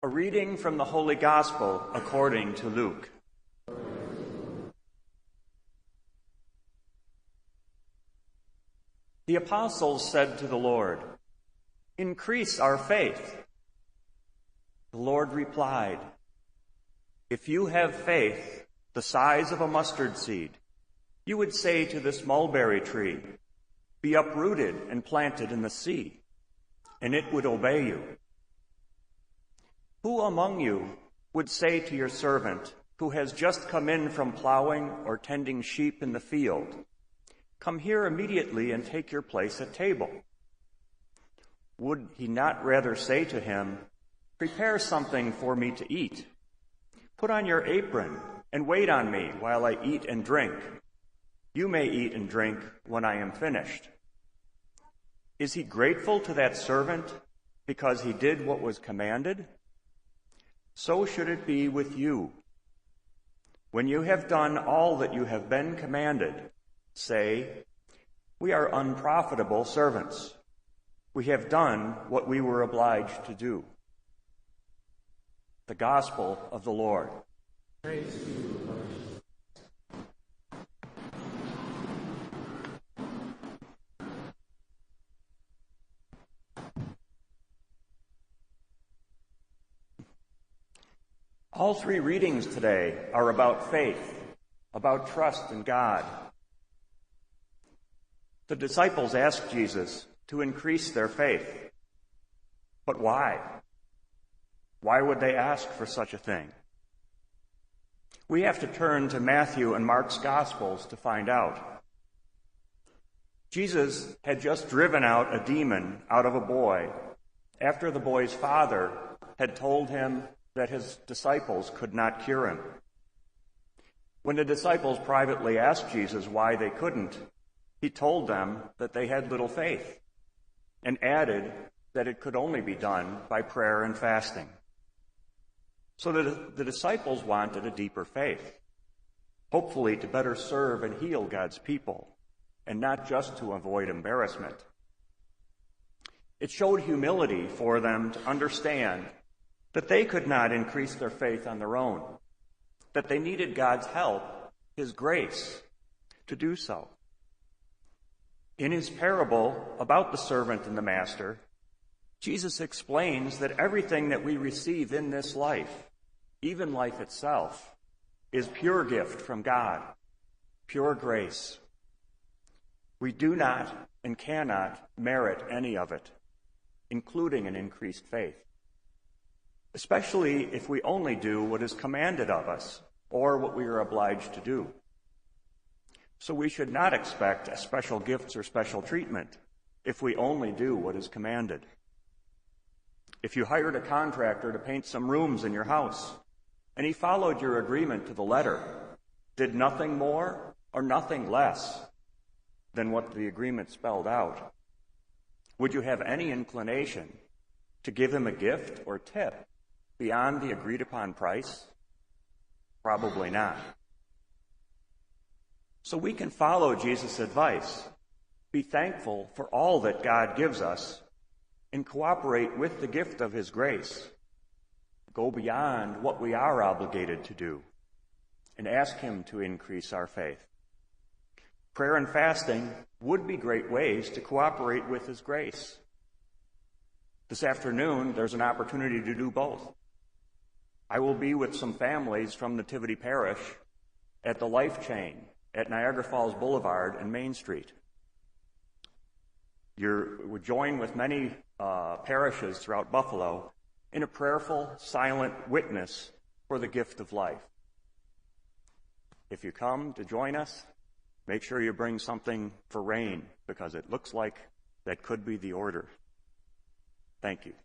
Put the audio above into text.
A reading from the Holy Gospel according to Luke. The apostles said to the Lord, "Increase our faith." The Lord replied, "If you have faith the size of a mustard seed, you would say to this mulberry tree, 'Be uprooted and planted in the sea,' and it would obey you. Who among you would say to your servant, who has just come in from plowing or tending sheep in the field, 'Come here immediately and take your place at table'? Would he not rather say to him, 'Prepare something for me to eat. Put on your apron and wait on me while I eat and drink. You may eat and drink when I am finished'? Is he grateful to that servant because he did what was commanded? So should it be with you. When you have done all that you have been commanded, say, 'We are unprofitable servants. We have done what we were obliged to do.'" The Gospel of the Lord. Praise to you, Lord. All three readings today are about faith, about trust in God. The disciples asked Jesus to increase their faith. But why? Why would they ask for such a thing? We have to turn to Matthew and Mark's Gospels to find out. Jesus had just driven out a demon out of a boy after the boy's father had told him that his disciples could not cure him. When the disciples privately asked Jesus why they couldn't, he told them that they had little faith and added that it could only be done by prayer and fasting. So the disciples wanted a deeper faith, hopefully to better serve and heal God's people, and not just to avoid embarrassment. It showed humility for them to understand that they could not increase their faith on their own, that they needed God's help, His grace, to do so. In his parable about the servant and the master, Jesus explains that everything that we receive in this life, even life itself, is pure gift from God, pure grace. We do not and cannot merit any of it, including an increased faith, especially if we only do what is commanded of us or what we are obliged to do. So we should not expect special gifts or special treatment if we only do what is commanded. If you hired a contractor to paint some rooms in your house and he followed your agreement to the letter, did nothing more or nothing less than what the agreement spelled out, would you have any inclination to give him a gift or tip beyond the agreed upon price? Probably not. So we can follow Jesus' advice, be thankful for all that God gives us, and cooperate with the gift of His grace. Go beyond what we are obligated to do, and ask Him to increase our faith. Prayer and fasting would be great ways to cooperate with His grace. This afternoon, there's an opportunity to do both. I will be with some families from Nativity Parish at the Life Chain at Niagara Falls Boulevard and Main Street. You join with many parishes throughout Buffalo in a prayerful, silent witness for the gift of life. If you come to join us, make sure you bring something for rain, because it looks like that could be the order. Thank you.